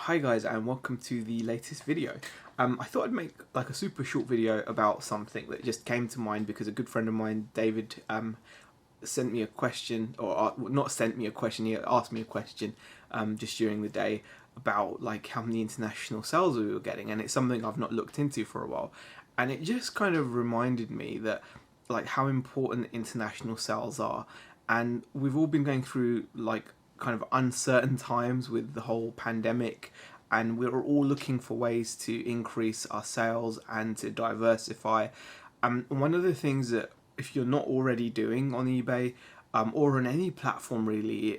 Hi guys, and welcome to the latest video. I thought I'd make like a super short video about something that just came to mind because a good friend of mine, David, sent me a question, or not sent me a question, he asked me a question just during the day about like how many international sales we were getting, and it's something I've not looked into for a while, and it just kind of reminded me that like how important international sales are. And we've all been going through like kind of uncertain times with the whole pandemic, and we're all looking for ways to increase our sales and to diversify. One of the things that if you're not already doing on eBay, or on any platform really,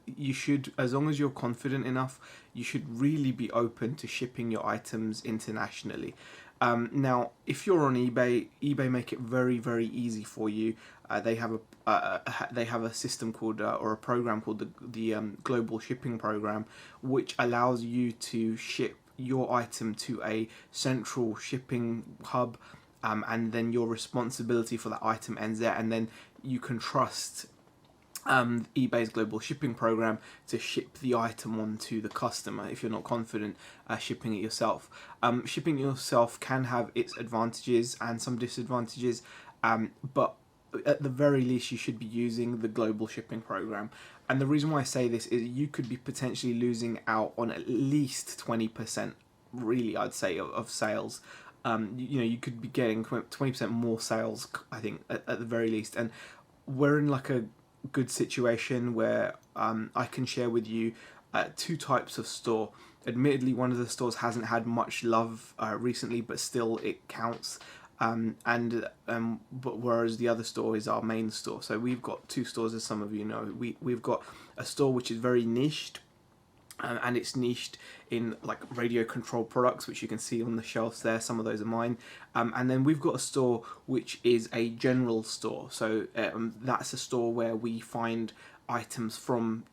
you should, as long as you're confident enough, you should really be open to shipping your items internationally. Now, if you're on eBay make it very, very easy for you. They have a system called or a program called the Global Shipping Program, which allows you to ship your item to a central shipping hub, and then your responsibility for that item ends there, and then you can trust eBay's Global Shipping Program to ship the item on to the customer if you're not confident shipping it yourself. Shipping it yourself can have its advantages and some disadvantages, but at the very least you should be using the Global Shipping Program. And the reason why I say this is you could be potentially losing out on at least 20%, really, I'd say, of sales. You could be getting 20% more sales, I think, at the very least. And we're in like a good situation where I can share with you two types of store. Admittedly, one of the stores hasn't had much love recently, but still it counts. But whereas the other store is our main store. So we've got two stores, as some of you know. We've got a store which is very niched, and it's niched in like radio control products, which you can see on the shelves there. Some of those are mine. And then we've got a store which is a general store. So that's a store where we find items from,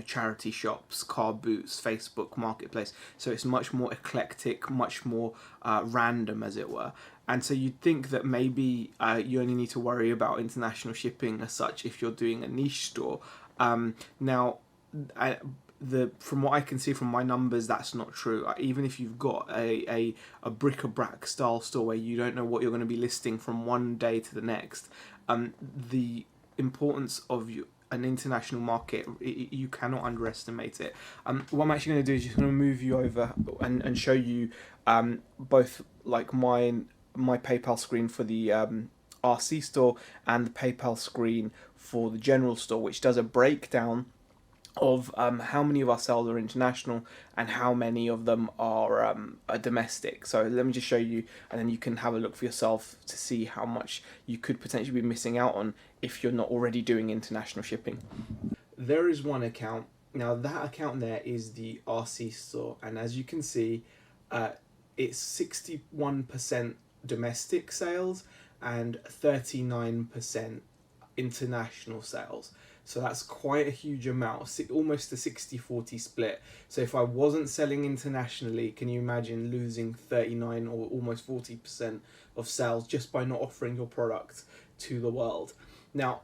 charity shops, car boots, Facebook Marketplace. So it's much more eclectic, much more random, as it were. And so you'd think that maybe you only need to worry about international shipping as such if you're doing a niche store. Now, from what I can see from my numbers, that's not true. Even if you've got a bric-a-brac style store where you don't know what you're going to be listing from one day to the next, the importance of an international market, you cannot underestimate it. What I'm actually going to do is just going to move you over and show you both like my PayPal screen for the RC store and the PayPal screen for the general store, which does a breakdown of how many of our sales are international and how many of them are domestic. So let me just show you, and then you can have a look for yourself to see how much you could potentially be missing out on if you're not already doing international shipping. There is one account. Now that account there is the RC store, and as you can see, it's 61% domestic sales and 39% international sales. So that's quite a huge amount, almost a 60-40 split. So if I wasn't selling internationally, can you imagine losing 39 or almost 40% of sales just by not offering your product to the world? Now,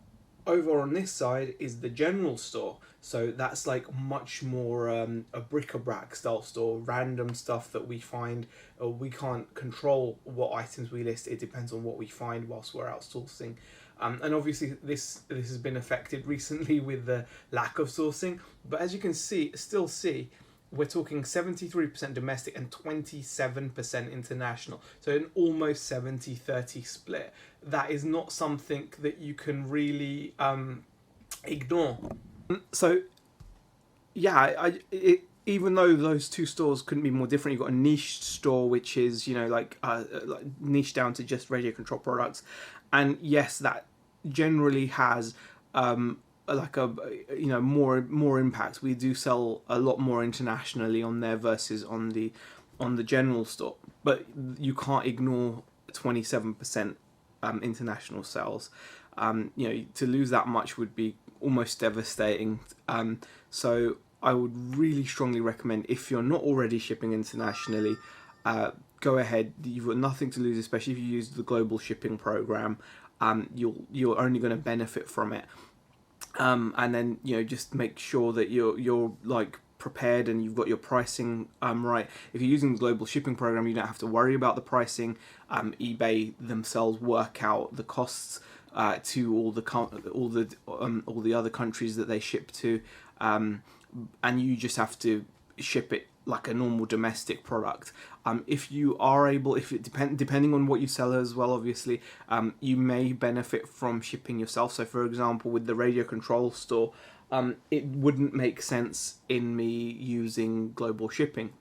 over on this side is the general store. So that's like much more a bric-a-brac style store, random stuff that we find. We can't control what items we list. It depends on what we find whilst we're outsourcing. And obviously this has been affected recently with the lack of sourcing. But as you can still see, we're talking 73% domestic and 27% international. So an almost 70-30 split. That is not something that you can really ignore. So yeah, even though those two stores couldn't be more different, you've got a niche store which is, like niche down to just radio control products. And yes, that generally has like a more impact. We do sell a lot more internationally on there versus on the general store, but you can't ignore 27% international sales. To lose that much would be almost devastating. So I would really strongly recommend, if you're not already shipping internationally, go ahead. You've got nothing to lose, especially if you use the Global Shipping Program. You're only going to benefit from it. And then just make sure that you're like prepared and you've got your pricing right. If you're using the global shipping program, you don't have to worry about the pricing. eBay themselves work out the costs to all the other countries that they ship to, and you just have to ship it like a normal domestic product. If you are able, depending on what you sell as well, obviously, you may benefit from shipping yourself. So, for example, with the Radio Control store, it wouldn't make sense in me using global shipping,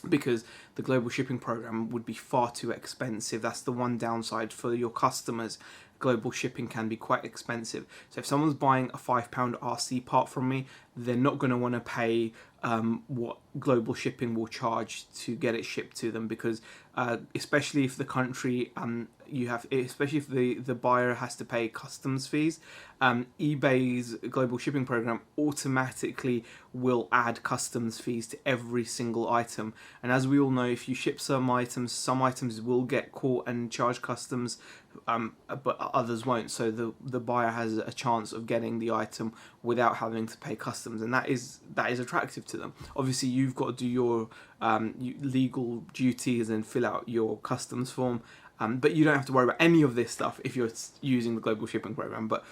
because the global shipping program would be far too expensive. That's the one downside for your customers. Global shipping can be quite expensive. So if someone's buying a £5 RC part from me, they're not going to want to pay what global shipping will charge to get it shipped to them, because especially if the country especially if the buyer has to pay customs fees, eBay's global shipping program automatically will add customs fees to every single item. And as we all know, if you ship some items will get caught and charge customs, but others won't. So the buyer has a chance of getting the item without having to pay customs, and that is attractive to them. Obviously, you've got to do your legal duties and fill out your customs form, but you don't have to worry about any of this stuff if you're using the global shipping program. But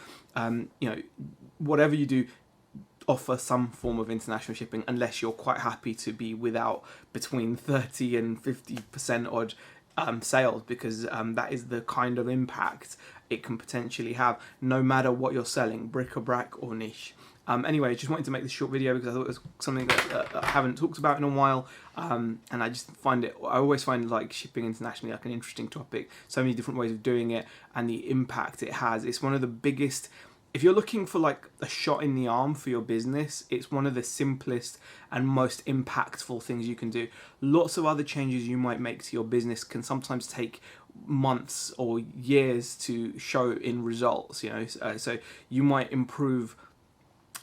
whatever you do, offer some form of international shipping, unless you're quite happy to be without between 30 and 50% odd sales, because that is the kind of impact it can potentially have, no matter what you're selling, bric-a-brac or niche. Anyway, I just wanted to make this short video because I thought it was something that I haven't talked about in a while, and I always find like shipping internationally like an interesting topic. So many different ways of doing it and the impact it has. It's one of the biggest. If you're looking for like a shot in the arm for your business, it's one of the simplest and most impactful things you can do. Lots of other changes you might make to your business can sometimes take months or years to show in results. So you might improve.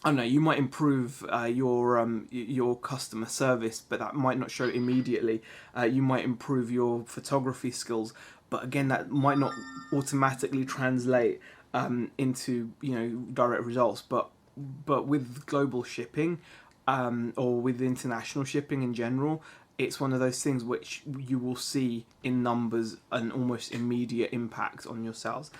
I don't know, you might improve your customer service, but that might not show immediately. You might improve your photography skills, but again, that might not automatically translate into direct results. But with global shipping, or with international shipping in general, it's one of those things which you will see in numbers an almost immediate impact on your sales.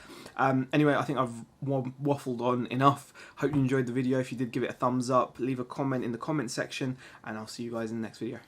Anyway, I think I've waffled on enough. Hope you enjoyed the video. If you did, give it a thumbs up, leave a comment in the comment section, and I'll see you guys in the next video.